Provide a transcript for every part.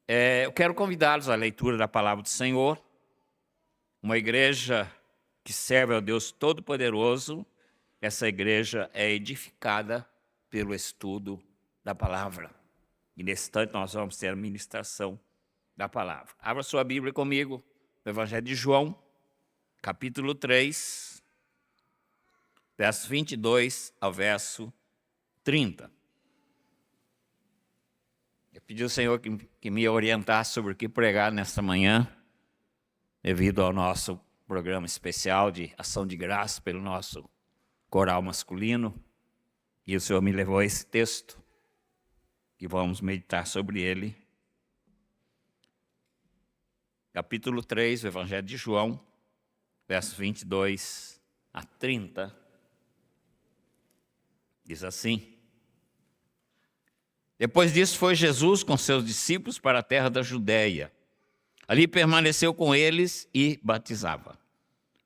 Eu quero convidá-los à leitura da Palavra do Senhor. Uma igreja que serve ao Deus Todo-Poderoso, essa igreja é edificada pelo estudo da Palavra. E nesse instante nós vamos ter a ministração da Palavra. Abra sua Bíblia comigo, no Evangelho de João, capítulo 3, verso 22 ao verso 30. Eu pedi ao Senhor que me orientasse sobre o que pregar nesta manhã, devido ao nosso programa especial de ação de graça pelo nosso coral masculino. E o Senhor me levou a esse texto, e vamos meditar sobre ele. Capítulo 3, do Evangelho de João, versos 22 a 30, diz assim: Depois disso foi Jesus com seus discípulos para a terra da Judéia. Ali permaneceu com eles e batizava.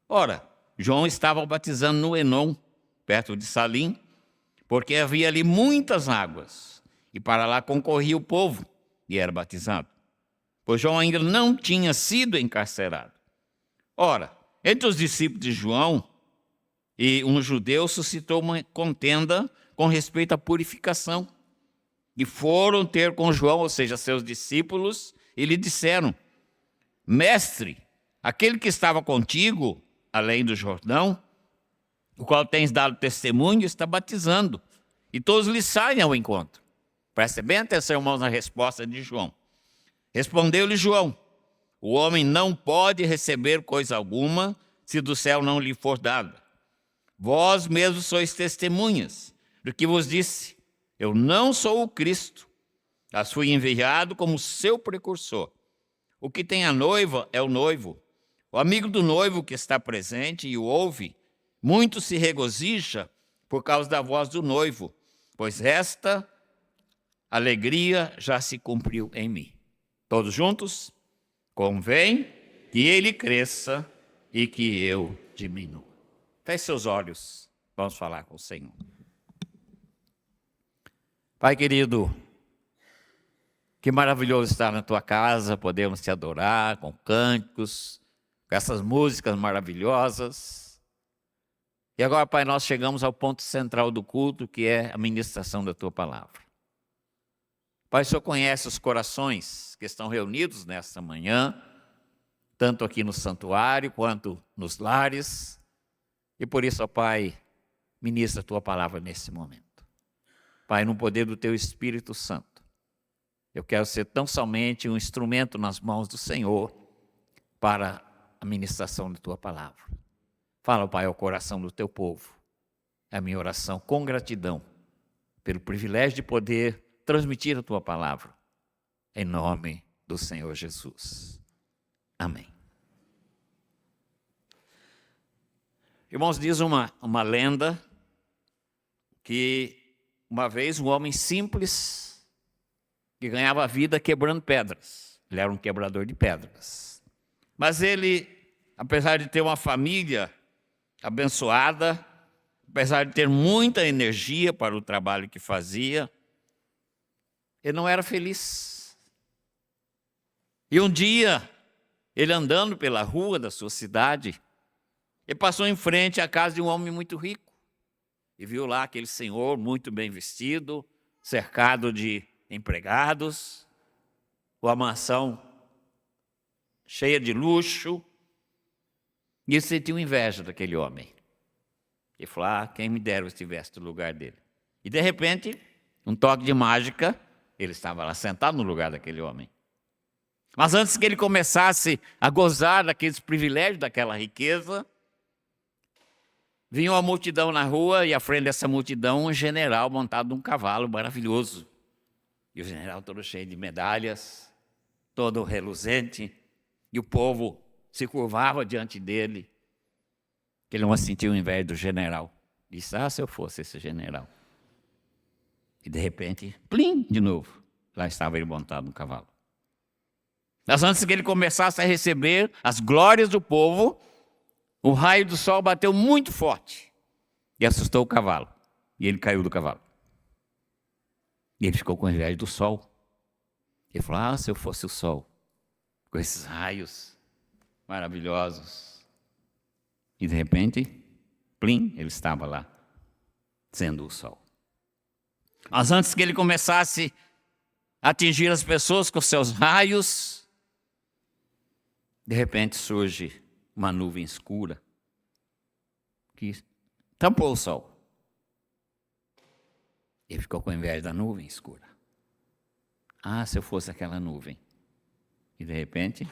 Ora, João estava batizando no Enom, perto de Salim, porque havia ali muitas águas, e para lá concorria o povo, e era batizado, pois João ainda não tinha sido encarcerado. Ora, entre os discípulos de João e um judeu suscitou uma contenda com respeito à purificação. E foram ter com João, ou seja, seus discípulos, e lhe disseram: Mestre, aquele que estava contigo, além do Jordão, o qual tens dado testemunho, está batizando, e todos lhe saem ao encontro. Prestem bem atenção, irmãos, na resposta de João. Respondeu-lhe João: O homem não pode receber coisa alguma, se do céu não lhe for dada. Vós mesmos sois testemunhas do que vos disse. Eu não sou o Cristo, mas fui enviado como seu precursor. O que tem a noiva é o noivo. O amigo do noivo que está presente e o ouve, muito se regozija por causa da voz do noivo, pois esta alegria já se cumpriu em mim. Todos juntos? Convém que ele cresça e que eu diminua. Feche seus olhos, vamos falar com o Senhor. Pai querido, que maravilhoso estar na tua casa, podemos te adorar com cânticos, com essas músicas maravilhosas. E agora, Pai, nós chegamos ao ponto central do culto, que é a ministração da tua palavra. Pai, o Senhor conhece os corações que estão reunidos nesta manhã, tanto aqui no santuário quanto nos lares. E por isso, ó Pai, ministra a tua palavra nesse momento. Pai, no poder do teu Espírito Santo, eu quero ser tão somente um instrumento nas mãos do Senhor para a ministração da tua palavra. Fala, Pai, ao coração do teu povo. É a minha oração com gratidão pelo privilégio de poder transmitir a tua palavra. Em nome do Senhor Jesus. Amém. Irmãos, diz uma lenda que uma vez um homem simples que ganhava vida quebrando pedras. Ele era um quebrador de pedras. Mas ele, apesar de ter uma família abençoada, apesar de ter muita energia para o trabalho que fazia, ele não era feliz. E um dia, ele andando pela rua da sua cidade, ele passou em frente à casa de um homem muito rico. E viu lá aquele senhor muito bem vestido, cercado de empregados, uma mansão cheia de luxo. E ele sentiu inveja daquele homem. E falou: quem me dera eu estivesse no lugar dele. E de repente, um toque de mágica, ele estava lá sentado no lugar daquele homem. Mas antes que ele começasse a gozar daqueles privilégios, daquela riqueza, vinha uma multidão na rua e à frente dessa multidão um general montado num cavalo maravilhoso. E o general todo cheio de medalhas, todo reluzente, e o povo se curvava diante dele. Ele não sentiu inveja do general. Disse: se eu fosse esse general. E de repente, plim, de novo, lá estava ele montado no cavalo. Mas antes que ele começasse a receber as glórias do povo, o raio do sol bateu muito forte e assustou o cavalo. E ele caiu do cavalo. E ele ficou com inveja do sol. Ele falou, se eu fosse o sol, com esses raios maravilhosos. E de repente, plim, ele estava lá, sendo o sol. Mas antes que ele começasse a atingir as pessoas com seus raios, de repente surge uma nuvem escura que tampou o sol. Ele ficou com inveja da nuvem escura. Se eu fosse aquela nuvem. E de repente,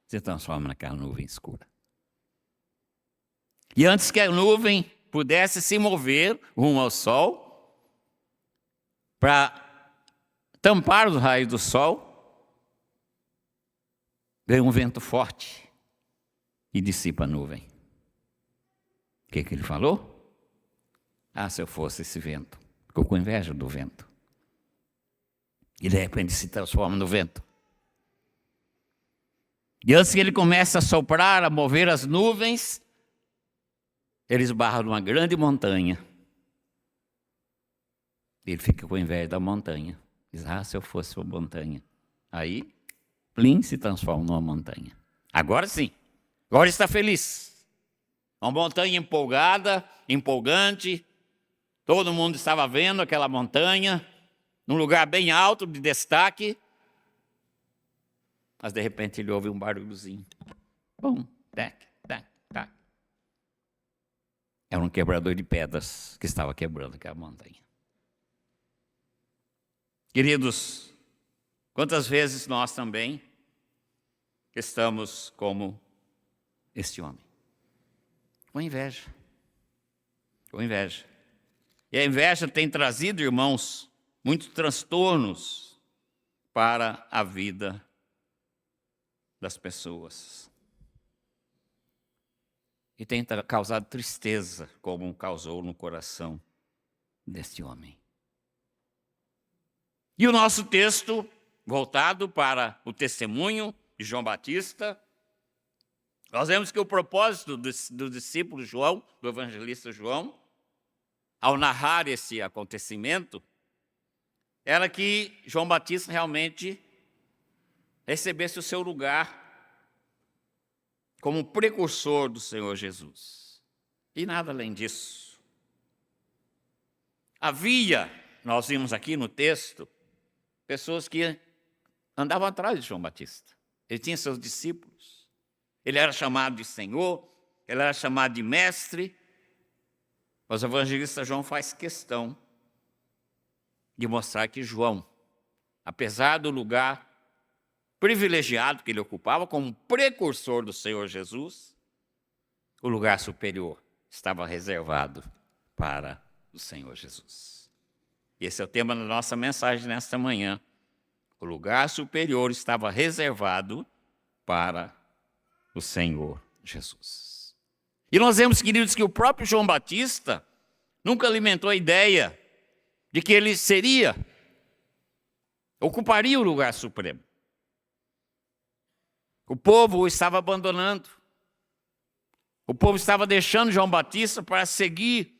se transforma naquela nuvem escura. E antes que a nuvem pudesse se mover rumo ao sol, para tampar os raios do sol, veio um vento forte e dissipa a nuvem. O que ele falou? Se eu fosse esse vento. Ficou com inveja do vento. E de repente se transforma no vento. E antes que ele comece a soprar, a mover as nuvens, ele esbarra numa grande montanha. Ele fica com inveja da montanha. Diz, se eu fosse uma montanha. Aí, plim, se transforma numa montanha. Agora sim. Agora está feliz. Uma montanha empolgada, empolgante. Todo mundo estava vendo aquela montanha, num lugar bem alto, de destaque. Mas de repente ele ouve um barulhozinho. Bum, tac, tac, tac. Era um quebrador de pedras que estava quebrando aquela montanha. Queridos, quantas vezes nós também estamos como este homem? Com inveja. Com inveja. E a inveja tem trazido, irmãos, muitos transtornos para a vida das pessoas. E tem causado tristeza, como causou no coração deste homem. E o nosso texto, voltado para o testemunho de João Batista, nós vemos que o propósito do discípulo João, do evangelista João, ao narrar esse acontecimento, era que João Batista realmente recebesse o seu lugar como precursor do Senhor Jesus. E nada além disso. Havia, nós vimos aqui no texto, pessoas que andavam atrás de João Batista. Ele tinha seus discípulos. Ele era chamado de Senhor, ele era chamado de Mestre. Mas o evangelista João faz questão de mostrar que João, apesar do lugar privilegiado que ele ocupava como precursor do Senhor Jesus, o lugar superior estava reservado para o Senhor Jesus. Esse é o tema da nossa mensagem nesta manhã. O lugar superior estava reservado para o Senhor Jesus. E nós vemos, queridos, que o próprio João Batista nunca alimentou a ideia de que ele ocuparia o lugar supremo. O povo o estava abandonando. O povo estava deixando João Batista para seguir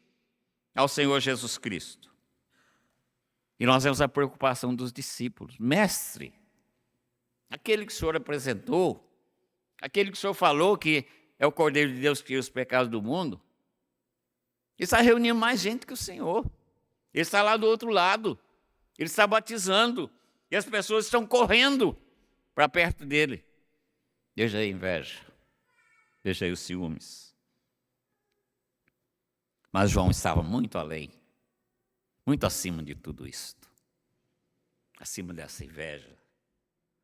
ao Senhor Jesus Cristo. E nós vemos a preocupação dos discípulos. Mestre, aquele que o Senhor apresentou, aquele que o Senhor falou que é o Cordeiro de Deus que tira os pecados do mundo, ele está reunindo mais gente que o Senhor. Ele está lá do outro lado. Ele está batizando. E as pessoas estão correndo para perto dele. Deixa aí a inveja. Deixa aí os ciúmes. Mas João estava muito além. Muito acima de tudo isto. Acima dessa inveja.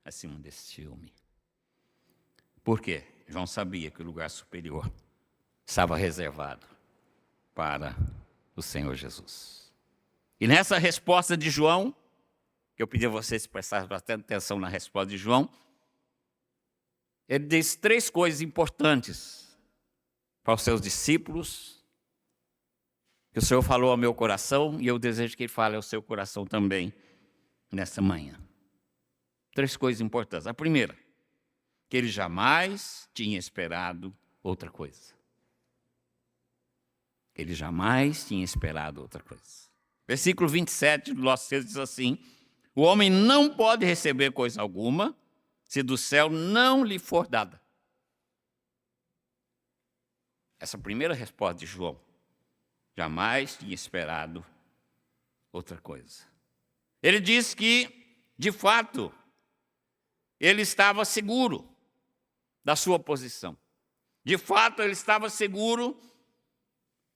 Acima desse ciúme. Por quê? João sabia que o lugar superior estava reservado para o Senhor Jesus. E nessa resposta de João, que eu pedi a vocês prestarem bastante atenção na resposta de João, ele diz 3 coisas importantes para os seus discípulos, que o Senhor falou ao meu coração, e eu desejo que Ele fale ao seu coração também, nessa manhã. 3 coisas importantes. A primeira, que ele jamais tinha esperado outra coisa. Ele jamais tinha esperado outra coisa. Versículo 27 do nosso texto diz assim: O homem não pode receber coisa alguma se do céu não lhe for dada. Essa primeira resposta de João. Jamais tinha esperado outra coisa. Ele diz que, de fato, ele estava seguro da sua posição. De fato, ele estava seguro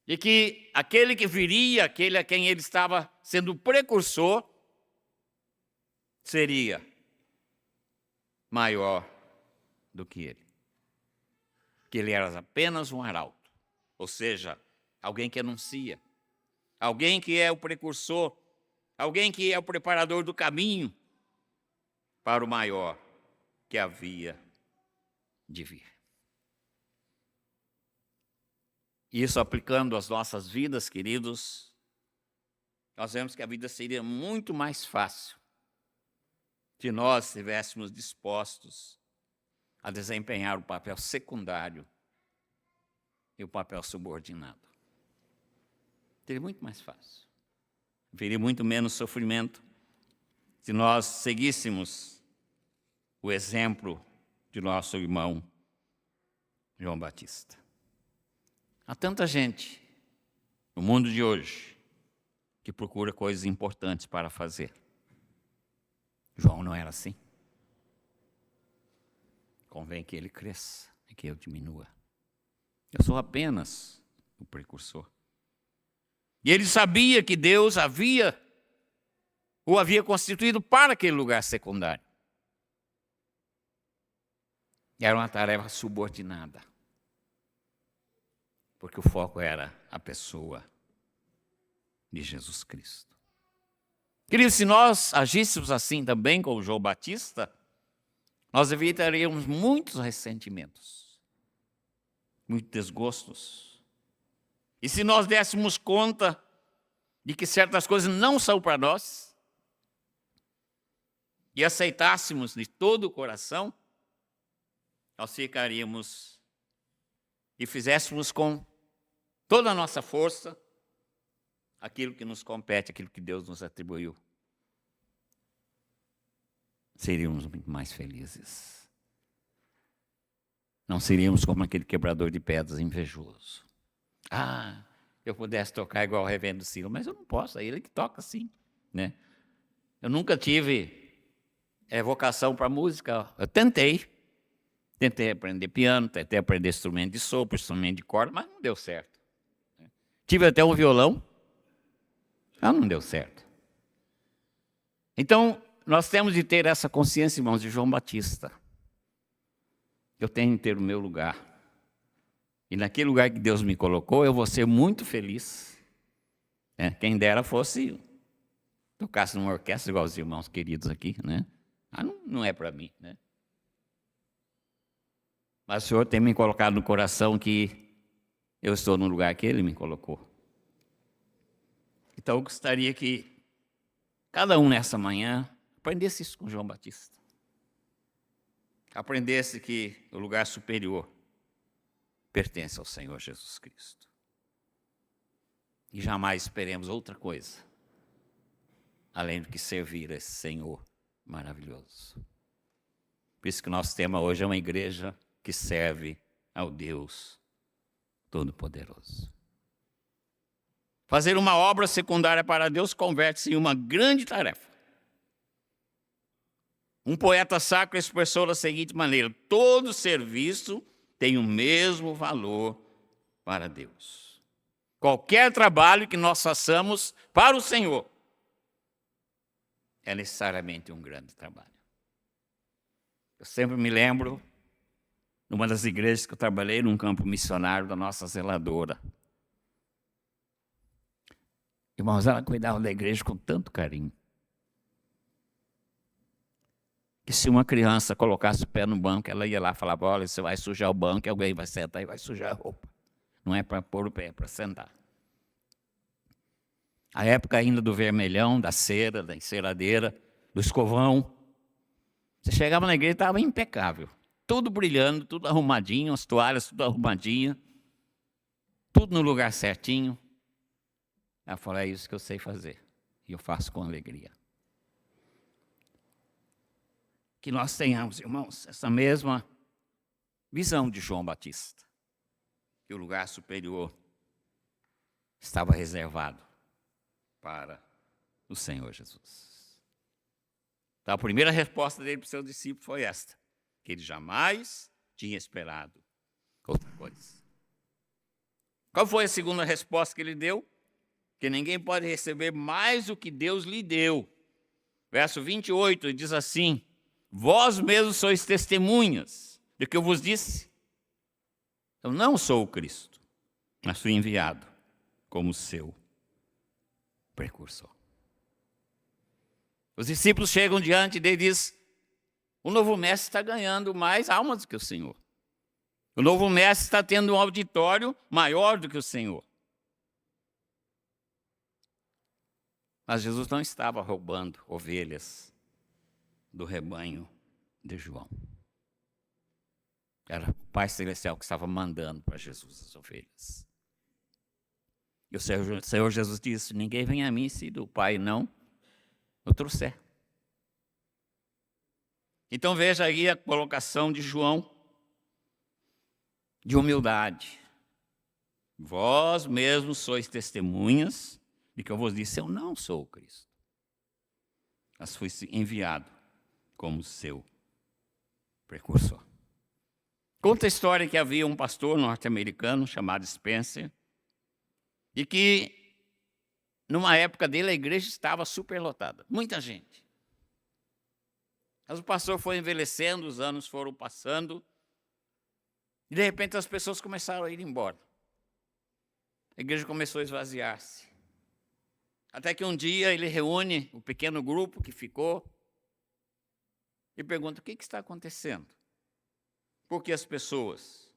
de que aquele que viria, aquele a quem ele estava sendo precursor, seria maior do que ele. Que ele era apenas um arauto, ou seja, alguém que anuncia, alguém que é o precursor, alguém que é o preparador do caminho para o maior que havia de vir. Isso aplicando às nossas vidas, queridos, nós vemos que a vida seria muito mais fácil se nós estivéssemos dispostos a desempenhar o papel secundário e o papel subordinado. Seria muito mais fácil. Haveria muito menos sofrimento se nós seguíssemos o exemplo de nosso irmão João Batista. Há tanta gente no mundo de hoje que procura coisas importantes para fazer. João não era assim. Convém que ele cresça e que eu diminua. Eu sou apenas o precursor. E ele sabia que Deus o havia constituído para aquele lugar secundário. Era uma tarefa subordinada. Porque o foco era a pessoa de Jesus Cristo. Queridos, se nós agíssemos assim também com o João Batista, nós evitaríamos muitos ressentimentos, muitos desgostos. E se nós dessemos conta de que certas coisas não são para nós, e aceitássemos de todo o coração, nós ficaríamos e fizéssemos com toda a nossa força aquilo que nos compete, aquilo que Deus nos atribuiu. Seríamos muito mais felizes. Não seríamos como aquele quebrador de pedras invejoso. Eu pudesse tocar igual o reverendo Ciro, mas eu não posso, é ele que toca assim, né? Eu nunca tive vocação para música. Eu tentei aprender piano, tentei aprender instrumento de sopro, instrumento de corda, mas não deu certo. Tive até um violão, mas não deu certo. Então, nós temos de ter essa consciência, irmãos, de João Batista. Eu tenho que ter o meu lugar. E naquele lugar que Deus me colocou, eu vou ser muito feliz. Quem dera fosse tocasse numa orquestra igual os irmãos queridos aqui, né? Não é para mim, né? Mas o Senhor tem me colocado no coração que eu estou no lugar que Ele me colocou. Então eu gostaria que cada um nessa manhã aprendesse isso com João Batista. Aprendesse que o lugar superior pertence ao Senhor Jesus Cristo. E jamais esperemos outra coisa, além do que servir a esse Senhor maravilhoso. Por isso que nosso tema hoje é uma igreja que serve ao Deus Todo-Poderoso. Fazer uma obra secundária para Deus converte-se em uma grande tarefa. Um poeta sacro expressou da seguinte maneira: todo serviço tem o mesmo valor para Deus. Qualquer trabalho que nós façamos para o Senhor é necessariamente um grande trabalho. Eu sempre me lembro, numa das igrejas que eu trabalhei, num campo missionário da nossa zeladora. Irmãos, ela cuidava da igreja com tanto carinho, que se uma criança colocasse o pé no banco, ela ia lá e falava: olha, você vai sujar o banco, e alguém vai sentar e vai sujar a roupa. Não é para pôr o pé, é para sentar. A época ainda do vermelhão, da cera, da enceradeira, do escovão. Você chegava na igreja e estava impecável. Tudo brilhando, tudo arrumadinho, as toalhas tudo arrumadinho, tudo no lugar certinho. Ela falou: é isso que eu sei fazer. E eu faço com alegria. que nós tenhamos, irmãos, essa mesma visão de João Batista, que o lugar superior estava reservado para o Senhor Jesus. Então, a primeira resposta dele para os seus discípulos foi esta, que ele jamais tinha esperado outra coisa. Qual foi a segunda resposta que ele deu? Que ninguém pode receber mais do que Deus lhe deu. Verso 28 diz assim: vós mesmos sois testemunhas do que eu vos disse. Eu não sou o Cristo, mas fui enviado como seu precursor. Os discípulos chegam diante dele e dizem: o novo mestre está ganhando mais almas do que o Senhor. O novo mestre está tendo um auditório maior do que o Senhor. Mas Jesus não estava roubando ovelhas do rebanho de João. Era o Pai Celestial que estava mandando para Jesus as ovelhas. E o Senhor Jesus disse: ninguém vem a mim se do Pai não o trouxer. Então veja aí a colocação de João, de humildade. Vós mesmos sois testemunhas de que eu vos disse: eu não sou o Cristo, mas fui enviado como seu precursor. Conta a história que havia um pastor norte-americano chamado Spencer, e que, numa época dele, a igreja estava superlotada, muita gente. Mas o pastor foi envelhecendo, os anos foram passando, e de repente as pessoas começaram a ir embora. A igreja começou a esvaziar-se. Até que um dia ele reúne o pequeno grupo que ficou e pergunta: o que está acontecendo? Por que as pessoas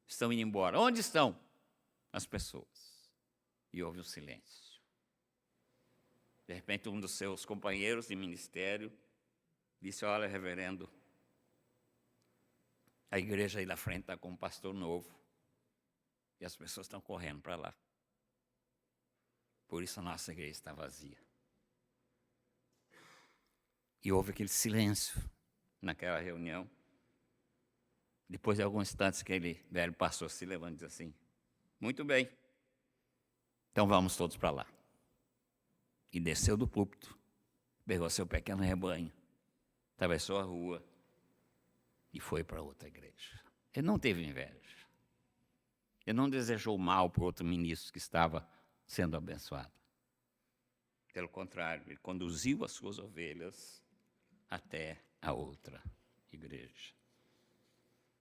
estão indo embora? Onde estão as pessoas? E houve um silêncio. De repente um dos seus companheiros de ministério disse: olha, reverendo, a igreja aí da frente está com um pastor novo e as pessoas estão correndo para lá. Por isso a nossa igreja está vazia. E houve aquele silêncio naquela reunião. Depois de alguns instantes, aquele velho pastor se levanta e diz assim: muito bem, então vamos todos para lá. E desceu do púlpito, pegou seu pequeno rebanho, atravessou a rua e foi para outra igreja. Ele não teve inveja. Ele não desejou mal para outro ministro que estava sendo abençoado. Pelo contrário, ele conduziu as suas ovelhas até a outra igreja.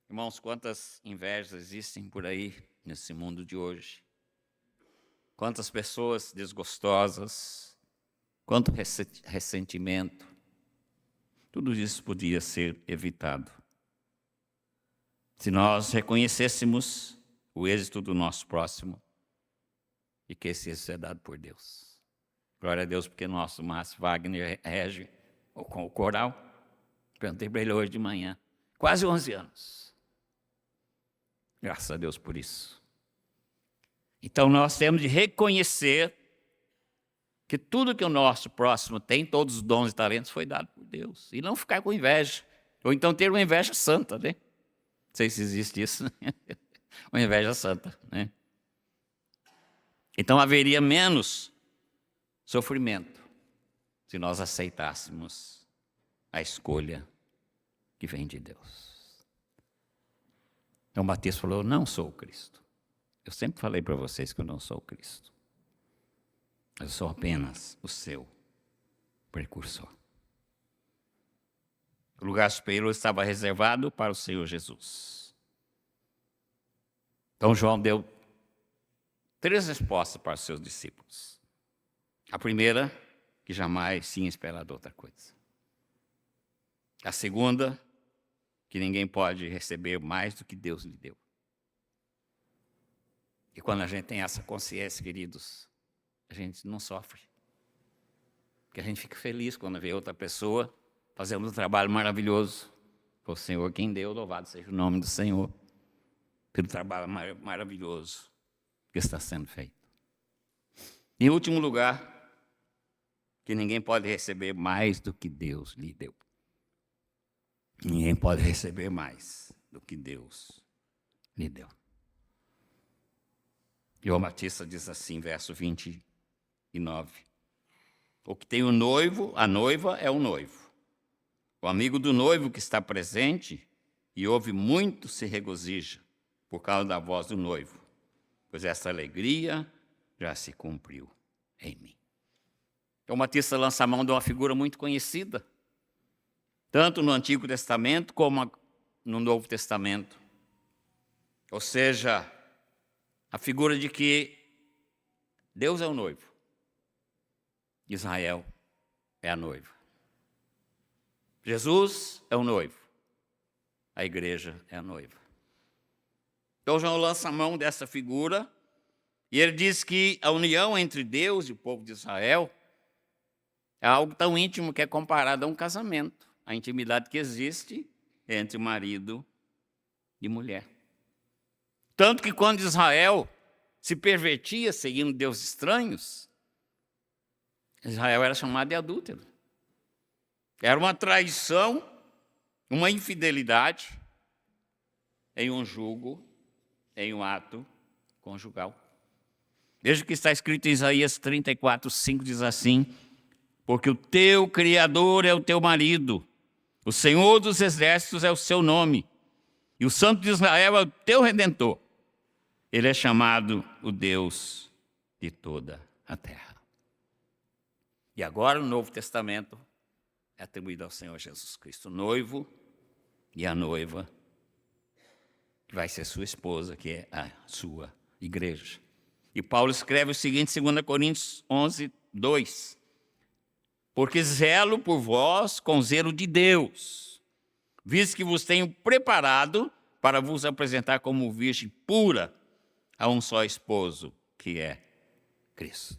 Irmãos, quantas invejas existem por aí nesse mundo de hoje. Quantas pessoas desgostosas, quanto ressentimento. Tudo isso podia ser evitado se nós reconhecêssemos o êxito do nosso próximo e que esse êxito é dado por Deus. Glória a Deus, porque nosso Márcio Wagner rege com o coral. Perguntei para ele hoje de manhã. Quase 11 anos. Graças a Deus por isso. Então nós temos de reconhecer que tudo que o nosso próximo tem, todos os dons e talentos, foi dado por Deus. E não ficar com inveja. Ou então ter uma inveja santa, né? Não sei se existe isso. Uma inveja santa, né? Então haveria menos sofrimento se nós aceitássemos a escolha que vem de Deus. Então Batista falou: eu não sou o Cristo. Eu sempre falei para vocês que eu não sou o Cristo. Eu sou apenas o seu precursor. O lugar superior estava reservado para o Senhor Jesus. Então João deu 3 respostas para os seus discípulos. A primeira, que jamais tinha esperado outra coisa. A segunda, que ninguém pode receber mais do que Deus lhe deu. E quando a gente tem essa consciência, queridos, a gente não sofre. Porque a gente fica feliz quando vê outra pessoa fazendo um trabalho maravilhoso. Foi o Senhor quem deu, louvado seja o nome do Senhor, pelo trabalho maravilhoso que está sendo feito. Em último lugar, que ninguém pode receber mais do que Deus lhe deu. Ninguém pode receber mais do que Deus lhe deu. João Batista diz assim, verso 29. O que tem o noivo, a noiva é o noivo. O amigo do noivo que está presente e ouve muito se regozija por causa da voz do noivo, pois essa alegria já se cumpriu em mim. João Batista lança a mão de uma figura muito conhecida, tanto no Antigo Testamento como no Novo Testamento. Ou seja, a figura de que Deus é o noivo, Israel é a noiva. Jesus é o noivo, a igreja é a noiva. Então João lança a mão dessa figura e ele diz que a união entre Deus e o povo de Israel é algo tão íntimo que é comparado a um casamento, a intimidade que existe entre marido e mulher. Tanto que quando Israel se pervertia seguindo deuses estranhos, Israel era chamado de adúltero. Era uma traição, uma infidelidade em um jugo, em um ato conjugal. Veja o que está escrito em Isaías 34:5, diz assim: porque o teu Criador é o teu marido, o Senhor dos exércitos é o seu nome, e o Santo de Israel é o teu Redentor. Ele é chamado o Deus de toda a terra. E agora o Novo Testamento é atribuído ao Senhor Jesus Cristo, o noivo e a noiva, que vai ser sua esposa, que é a sua igreja. E Paulo escreve o seguinte em 2 Coríntios 11:2. Porque zelo por vós com zelo de Deus, visto que vos tenho preparado para vos apresentar como virgem pura a um só esposo, que é Cristo.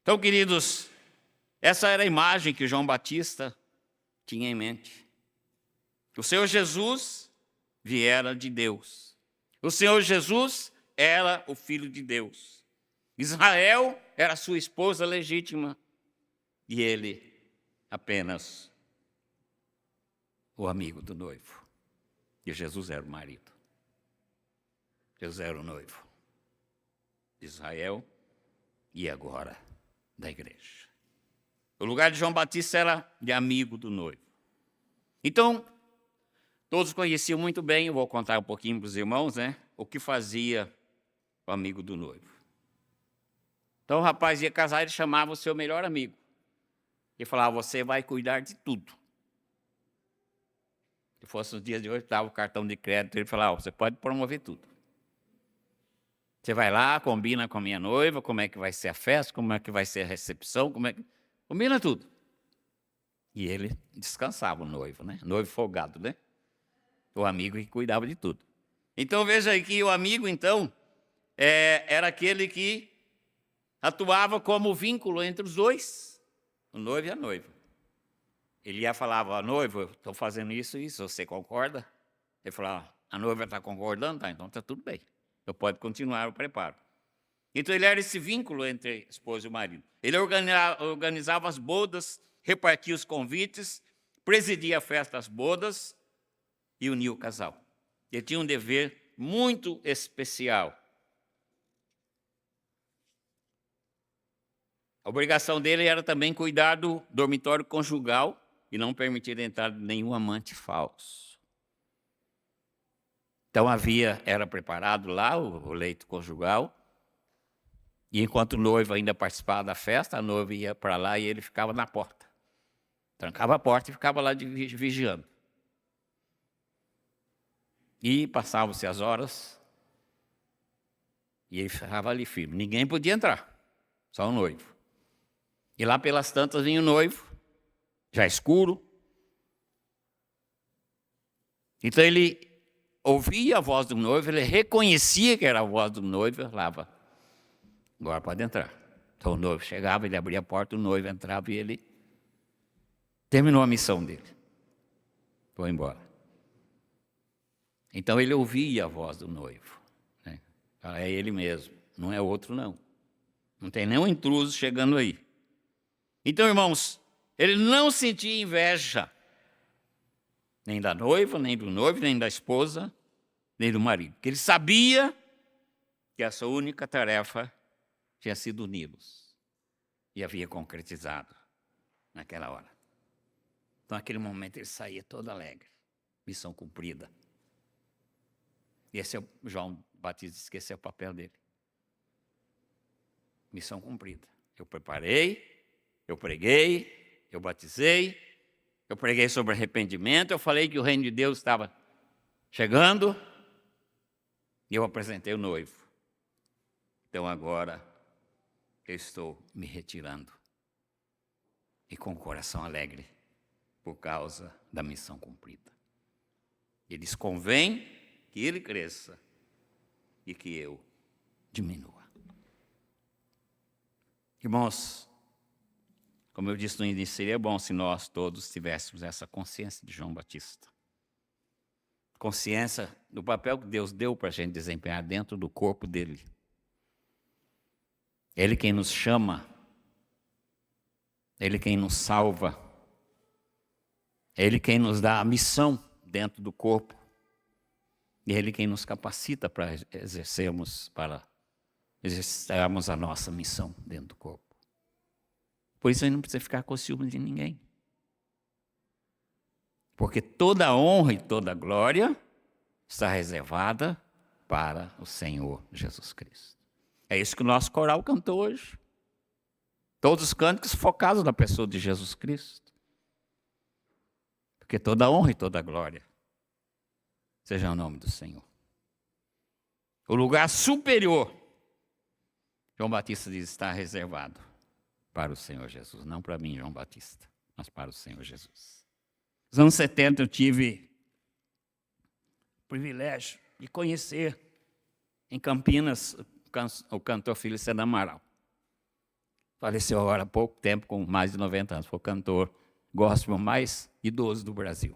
Então, queridos, essa era a imagem que João Batista tinha em mente. O Senhor Jesus viera de Deus. O Senhor Jesus era o Filho de Deus. Israel era sua esposa legítima e ele apenas o amigo do noivo. E Jesus era o marido. Jesus era o noivo de Israel e agora da igreja. O lugar de João Batista era de amigo do noivo. Então, todos conheciam muito bem, eu vou contar um pouquinho para os irmãos, o que fazia o amigo do noivo. Então o rapaz ia casar, ele chamava o seu melhor amigo. Ele falava, você vai cuidar de tudo. Se fosse nos dias de hoje, dava o cartão de crédito, ele falava, você pode promover tudo. Você vai lá, combina com a minha noiva, como é que vai ser a festa, como é que vai ser a recepção, combina tudo. E ele descansava, o noivo, noivo folgado, o amigo que cuidava de tudo. Então veja aí que o amigo, então, era aquele que atuava como vínculo entre os dois, o noivo e a noiva. Ele ia falava, noivo, eu estou fazendo isso, você concorda? Ele falava, a noiva está concordando? Tá, então está tudo bem. Eu posso continuar o preparo. Então ele era esse vínculo entre a esposa e o marido. Ele organizava as bodas, repartia os convites, presidia a festa das bodas e unia o casal. Ele tinha um dever muito especial. A obrigação dele era também cuidar do dormitório conjugal e não permitir a entrada de nenhum amante falso. Então era preparado lá o leito conjugal, e enquanto o noivo ainda participava da festa, a noiva ia para lá e ele ficava na porta. Trancava a porta e ficava lá vigiando. E passavam-se as horas, e ele ficava ali firme. Ninguém podia entrar, só o noivo. E lá pelas tantas vinha o noivo, já escuro. Então ele ouvia a voz do noivo, ele reconhecia que era a voz do noivo e falava, agora pode entrar. Então o noivo chegava, ele abria a porta, o noivo entrava e ele terminou a missão dele. Foi embora. Então ele ouvia a voz do noivo. É ele mesmo, não é outro não. Não tem nenhum intruso chegando aí. Então, irmãos, ele não sentia inveja Nem da noiva, nem do noivo, nem da esposa, nem do marido. Porque ele sabia que a sua única tarefa tinha sido uni-los. E havia concretizado naquela hora. Então, naquele momento, ele saía todo alegre. Missão cumprida. E esse é o João Batista esqueceu o papel dele. Missão cumprida. Eu preparei, eu preguei, eu batizei, eu preguei sobre arrependimento, eu falei que o reino de Deus estava chegando e eu apresentei o noivo. Então agora eu estou me retirando e com o coração alegre por causa da missão cumprida. Eles convém que ele cresça e que eu diminua. Irmãos, como eu disse no início, seria bom se nós todos tivéssemos essa consciência de João Batista. Consciência do papel que Deus deu para a gente desempenhar dentro do corpo dele. Ele quem nos chama, Ele quem nos salva, Ele quem nos dá a missão dentro do corpo, e Ele quem nos capacita para exercermos a nossa missão dentro do corpo. Por isso, ele não precisa ficar com ciúme de ninguém. Porque toda a honra e toda a glória está reservada para o Senhor Jesus Cristo. É isso que o nosso coral cantou hoje. Todos os cânticos focados na pessoa de Jesus Cristo. Porque toda a honra e toda a glória seja o nome do Senhor. O lugar superior, João Batista diz, está reservado para o Senhor Jesus. Não para mim, João Batista, mas para o Senhor Jesus. Nos anos 70 eu tive o privilégio de conhecer em Campinas o cantor Feliciano Amaral. Faleceu agora há pouco tempo, com mais de 90 anos. Foi o cantor gospel mais idoso do Brasil.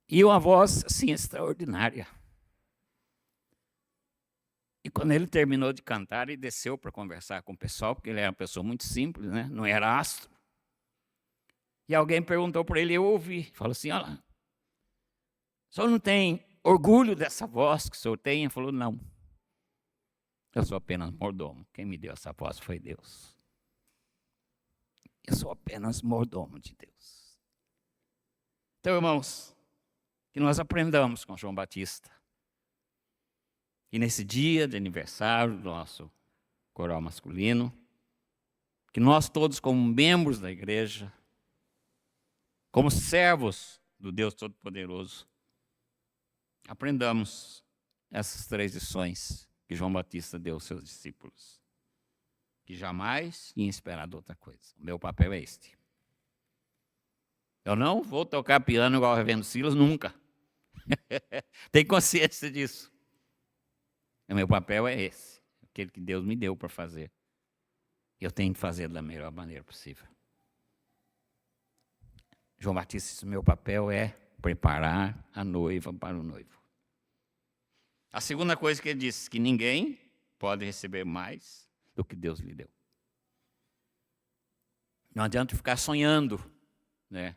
E uma voz, assim, extraordinária. E quando ele terminou de cantar, ele desceu para conversar com o pessoal, porque ele era uma pessoa muito simples, né? Não era astro. E alguém perguntou para ele, eu ouvi. Falou assim, olha, o senhor não tem orgulho dessa voz que o senhor tem? Ele falou, não. Eu sou apenas mordomo. Quem me deu essa voz foi Deus. Eu sou apenas mordomo de Deus. Então, irmãos, que nós aprendamos com João Batista. E nesse dia de aniversário do nosso coral masculino, que nós todos, como membros da igreja, como servos do Deus Todo-Poderoso, aprendamos essas 3 lições que João Batista deu aos seus discípulos, que jamais tinham esperado outra coisa. O meu papel é este. Eu não vou tocar piano igual o reverendo Silas, nunca. Tem consciência disso. O meu papel é esse, aquele que Deus me deu para fazer. Eu tenho que fazer da melhor maneira possível. João Batista, o meu papel é preparar a noiva para o noivo. A segunda coisa que ele disse, que ninguém pode receber mais do que Deus lhe deu. Não adianta ficar sonhando, né,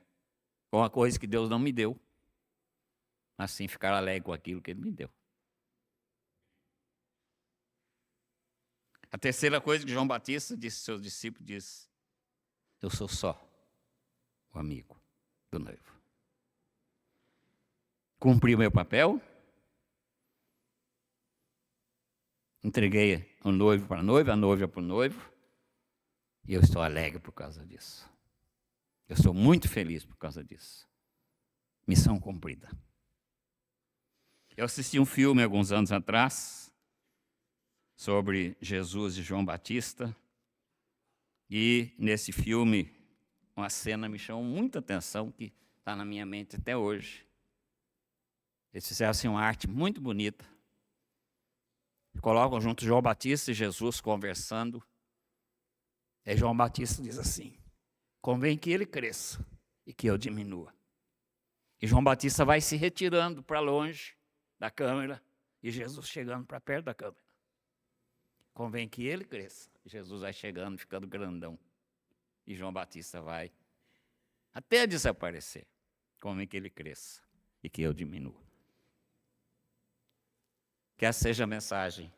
com uma coisa que Deus não me deu. Assim, ficar alegre com aquilo que Ele me deu. A terceira coisa que João Batista disse aos seus discípulos, diz, eu sou só o amigo do noivo. Cumpri o meu papel, entreguei o noivo para a noiva para o noivo, e eu estou alegre por causa disso. Eu sou muito feliz por causa disso. Missão cumprida. Eu assisti um filme alguns anos atrás sobre Jesus e João Batista, e nesse filme uma cena me chamou muita atenção, que está na minha mente até hoje. Eles fizeram assim, uma arte muito bonita. Colocam junto João Batista e Jesus conversando. E João Batista diz assim, convém que ele cresça e que eu diminua. E João Batista vai se retirando para longe da câmera e Jesus chegando para perto da câmera. Convém que ele cresça. Jesus vai chegando, ficando grandão. E João Batista vai até desaparecer. convém que ele cresça e que eu diminua. Que essa seja a mensagem,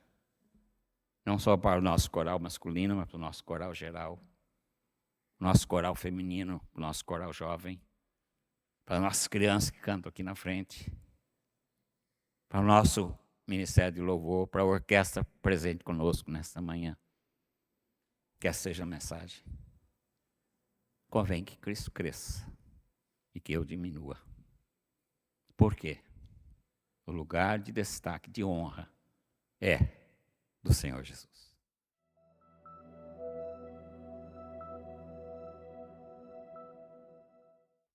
não só para o nosso coral masculino, mas para o nosso coral geral, nosso coral feminino, o nosso coral jovem, para as nossas crianças que cantam aqui na frente, para o nosso ministério de louvor, para a orquestra presente conosco nesta manhã. Que essa seja a mensagem. Convém que Cristo cresça e que eu diminua. Por quê? O lugar de destaque, de honra, é do Senhor Jesus.